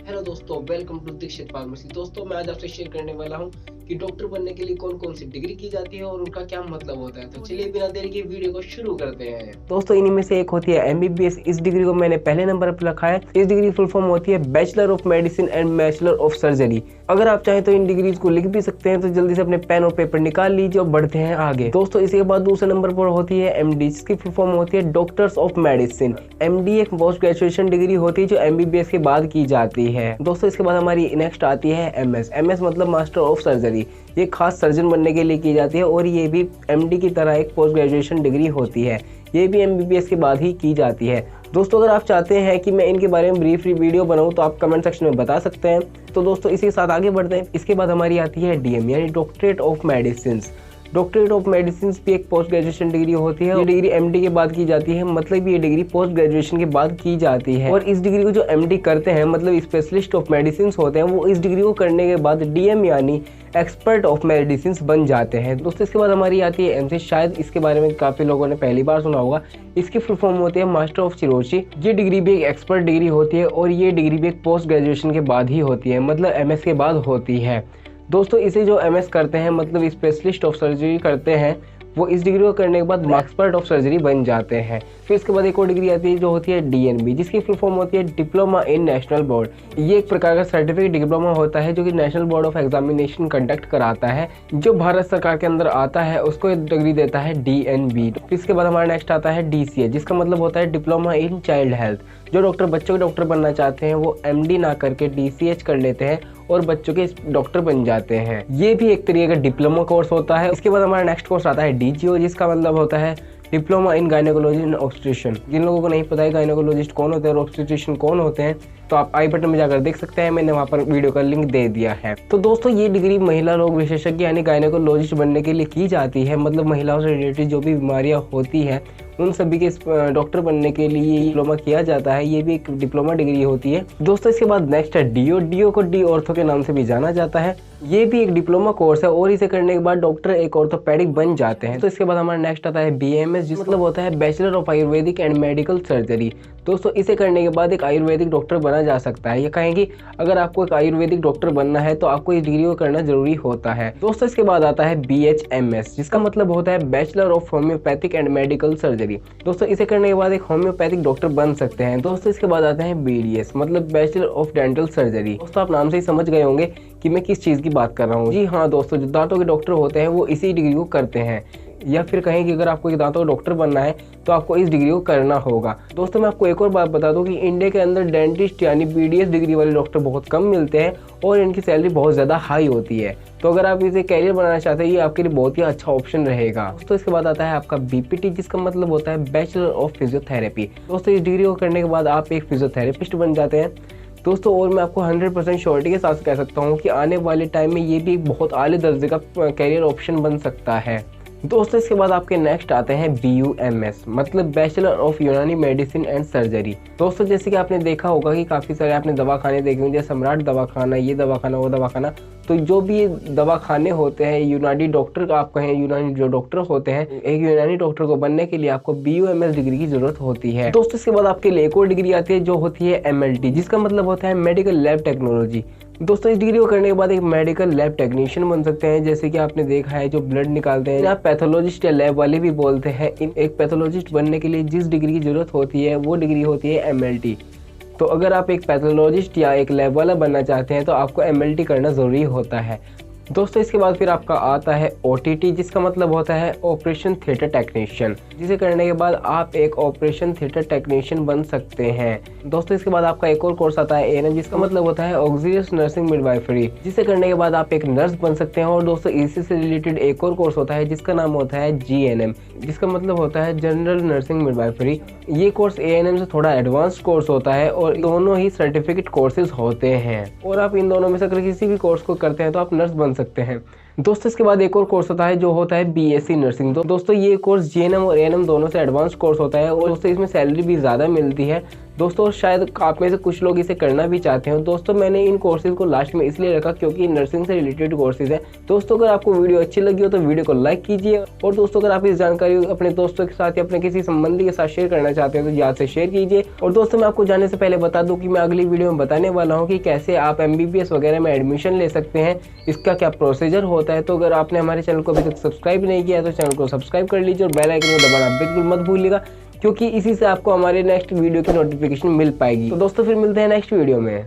Hello दोस्तों, welcome to Dixit pharmacy. दोस्तों, मैं आज आपसे शेयर करने वाला हूं कि डॉक्टर बनने के लिए कौन कौन सी डिग्री की जाती है और उनका क्या मतलब होता है। तो चलिए बिना देरी के वीडियो को शुरू करते हैं। दोस्तों, इन्हीं में से एक होती है एमबीबीएस। इस डिग्री को मैंने पहले नंबर पर रखा है। इस डिग्री फुल फॉर्म होती है bachelor of medicine and bachelor of surgery. अगर आप चाहें तो इन डिग्रीज को लिख भी सकते हैं, तो जल्दी से अपने पेन और पेपर निकाल लीजिए और बढ़ते हैं आगे। दोस्तों, इसके बाद दूसरे नंबर पर होती है एमडी, जिसकी फुल फॉर्म होती है डॉक्टर्स ऑफ मेडिसिन। एमडी एक पोस्ट ग्रेजुएशन डिग्री होती है जो एमबीबीएस के बाद की जाती है। दोस्तों, इसके बाद हमारी नेक्स्ट आती है एमएस। एमएस मतलब मास्टर ऑफ सर्जरी। ये खास सर्जन बनने के लिए की जाती है और ये भी एमडी की तरह एक पोस्ट ग्रेजुएशन डिग्री होती है। ये भी एमबीबीएस के बाद ही की जाती है। दोस्तों, अगर आप चाहते हैं कि मैं इनके बारे में ब्रीफली वीडियो बनाऊं तो आप कमेंट सेक्शन में बता सकते हैं। तो दोस्तों, इसी के साथ आगे बढ़ते हैं। इसके बाद हमारी आती है डीएम यानी doctorate of medicine. Doctorate of medicine भी एक पोस्ट ग्रेजुएशन डिग्री होती है। ये डिग्री एमडी के बाद की जाती है, मतलब ये डिग्री पोस्ट ग्रेजुएशन के बाद की जाती है। और इस डिग्री को जो एमडी करते हैं, मतलब स्पेशलिस्ट ऑफ मेडिसिन होते हैं, वो इस डिग्री को करने के बाद डीएम यानी एक्सपर्ट ऑफ मेडिसिन बन जाते हैं। दोस्तों, इसके बाद हमारी आती है एमसी। शायद इसके बारे में काफी लोगों ने पहली बार सुना होगा। इसकी फुल फॉर्म होती है मास्टर ऑफ चिरोजी। ये डिग्री भी एक एक्सपर्ट डिग्री होती है और ये डिग्री भी एक पोस्ट ग्रेजुएशन के बाद ही होती है, मतलब एमएस के बाद होती है। दोस्तों, इसे जो एमएस करते हैं, मतलब स्पेशलिस्ट ऑफ सर्जरी करते हैं, वो इस डिग्री को करने के बाद एक्सपर्ट ऑफ सर्जरी बन जाते हैं। फिर इसके बाद एक और डिग्री आती है जो होती है डीएनबी, जिसकी फुल फॉर्म होती है डिप्लोमा इन नेशनल बोर्ड। ये एक प्रकार का सर्टिफिकेट डिप्लोमा होता है जो कि national board of examination conduct कराता है। जो भारत सरकार के अंदर आता है उसको एक डिग्री देता है डीएनबी। फिर इसके बाद हमारा नेक्स्ट आता है डीसीए, जिसका मतलब होता है डिप्लोमा इन चाइल्ड हेल्थ। जो डॉक्टर बच्चों के डॉक्टर बनना चाहते हैं वो एमडी ना करके डीसीएच कर लेते हैं और बच्चों के डॉक्टर बन जाते हैं। ये भी एक तरीके का डिप्लोमा कोर्स होता है। इसके बाद हमारा नेक्स्ट कोर्स आता है डीजीओ, जिसका मतलब होता है diploma in gynaecology and obstetrician. जिन लोगों को नहीं पता है गायनेकोलॉजिस्ट कौन होते हैं और ऑब्स्टेट्रिशियन कौन होते हैं, तो आप आई बटन में जाकर देख सकते हैं, मैंने वहां पर वीडियो का लिंक दे दिया है। तो दोस्तों, ये डिग्री महिला रोग विशेषज्ञ यानी गायनेकोलॉजिस्ट बनने के लिए की जाती है, मतलब महिलाओं से रिलेटेड जो भी बीमारियां होती हैं उन सभी के डॉक्टर बनने के लिए ये डिप्लोमा किया जाता है। ये भी एक डिप्लोमा डिग्री होती है। दोस्तों, इसके बाद नेक्स्ट है डीओ। डीओ को डी ऑर्थो के नाम से भी जाना जाता है। ये भी एक डिप्लोमा कोर्स है और इसे करने के बाद डॉक्टर एक ऑर्थोपेडिक बन जाते हैं। तो इसके बाद हमारा नेक्स्ट आता है बीएमएस, जिसका मतलब होता है bachelor of Ayurvedic and medical surgery. दोस्तों, इसे करने के बाद एक आयुर्वेदिक डॉक्टर बना जा सकता है। ये कहेंगे अगर आपको एक आयुर्वेदिक डॉक्टर बनना है तो आपको इस डिग्री को करना जरूरी होता है। दोस्तों, इसके बाद आता है बीएचएमएस, जिसका मतलब होता है bachelor of homeopathic and medical surgery. दोस्तों, इसे करने के बाद एक होम्योपैथिक डॉक्टर बन सकते हैं। दोस्तों, इसके बाद आते हैं बीडीएस, मतलब बैचलर ऑफ डेंटल सर्जरी। दोस्तों, आप नाम से ही समझ गए होंगे कि मैं किस चीज की बात कर रहा हूँ। जी हाँ दोस्तों, जो दांतों के डॉक्टर होते हैं वो इसी डिग्री को करते हैं। या फिर कहें कि अगर आपको एक दांतों का डॉक्टर बनना है तो आपको इस डिग्री को करना होगा। दोस्तों, मैं आपको एक और बात बता दूं कि इंडिया के अंदर डेंटिस्ट यानी बीडीएस डिग्री वाले डॉक्टर बहुत कम मिलते हैं और इनकी सैलरी बहुत ज़्यादा हाई होती है। तो अगर आप इसे कैरियर बनाना चाहते हैं, ये आपके लिए बहुत ही अच्छा ऑप्शन रहेगा। दोस्तों, इसके बाद आता है आपका बीपीटी, जिसका मतलब होता है बैचलर ऑफ फिजियोथेरेपी। दोस्तों, इस डिग्री को करने के बाद आप एक फिजियोथेरेपिस्ट बन जाते हैं। दोस्तों, और मैं आपको 100% श्योरिटी के साथ कह सकता हूँ कि आने वाले टाइम में ये भी एक बहुत आले दर्जे का कैरियर ऑप्शन बन सकता है। दोस्तों, इसके बाद आपके नेक्स्ट आते हैं BUMS, मतलब बैचलर ऑफ यूनानी मेडिसिन एंड सर्जरी। दोस्तों, जैसे कि आपने देखा होगा कि काफ़ी सारे आपने दवाखाने देखे होंगे, जैसे सम्राट दवाखाना, ये दवाखाना, वो दवाखाना। तो जो भी ये दवाखाने होते हैं, यूनानी डॉक्टर आप कहें, यूनानी जो डॉक्टर होते हैं, एक यूनानी डॉक्टर को बनने के लिए आपको BUMS डिग्री की जरूरत होती है। दोस्तों, इसके बाद आपके लिए एक और डिग्री आती है जो होती है MLT, जिसका मतलब होता है मेडिकल लैब टेक्नोलॉजी। दोस्तों, इस डिग्री को करने के बाद एक मेडिकल लैब टेक्नीशियन बन सकते हैं। जैसे कि आपने देखा है जो ब्लड निकालते हैं, आप पैथोलॉजिस्ट या लैब वाले भी बोलते हैं। एक पैथोलॉजिस्ट बनने के लिए जिस डिग्री की जरूरत होती है वो डिग्री होती है MLT। तो अगर आप एक पैथोलॉजिस्ट या एक लैब वाला बनना चाहते हैं तो आपको MLT करना ज़रूरी होता है। दोस्तों, इसके बाद फिर आपका आता है OTT, जिसका मतलब होता है ऑपरेशन थिएटर टेक्नीशियन, जिसे करने के बाद आप एक ऑपरेशन थिएटर टेक्नीशियन बन सकते हैं। दोस्तों, इसके बाद आपका एक और कोर्स आता है ANM, जिसका मतलब होता है ऑक्सीलियस नर्सिंग मिडवाइफरी, जिसे करने के बाद आप एक नर्स बन सकते हैं। और दोस्तों, इसी से रिलेटेड एक और कोर्स होता है जिसका नाम होता है GNM, जिसका मतलब होता है जनरल नर्सिंग मिडवाइफरी। ये कोर्स ANM से थोड़ा एडवांस कोर्स होता है और दोनों ही सर्टिफिकेट कोर्सेज होते हैं। और आप इन दोनों में से अगर किसी भी कोर्स को करते हैं तो आप नर्स बन सकते हैं। दोस्तों इसके बाद एक और कोर्स होता है जो होता है बीएससी नर्सिंग। दोस्तों ये कोर्स जीएनएम और एएनएम दोनों से एडवांस कोर्स होता है और दोस्तों इसमें सैलरी भी ज़्यादा मिलती है दोस्तों। शायद आप में से कुछ लोग इसे करना भी चाहते हो दोस्तों। मैंने इन कोर्सेज को लास्ट में इसलिए रखा क्योंकि नर्सिंग से रिलेटेड कोर्सेज है दोस्तों। अगर आपको वीडियो अच्छी लगी हो तो वीडियो को लाइक कीजिए और दोस्तों अगर आप इस जानकारी अपने दोस्तों के साथ या अपने किसी संबंधी के साथ शेयर करना चाहते हैं तो याद से शेयर कीजिए। और दोस्तों मैं आपको जाने से पहले बता दूं कि मैं अगली वीडियो में बताने वाला हूं कि कैसे आप एमबीबीएस वगैरह में एडमिशन ले सकते हैं, इसका क्या प्रोसीजर होता है। तो अगर आपने हमारे चैनल को अभी तक सब्सक्राइब नहीं किया है तो चैनल को सब्सक्राइब कर लीजिए और बेल आइकन को दबाना बिल्कुल मत भूलिएगा क्योंकि इसी से आपको हमारे नेक्स्ट वीडियो की नोटिफिकेशन मिल पाएगी। तो दोस्तों फिर मिलते हैं नेक्स्ट वीडियो में।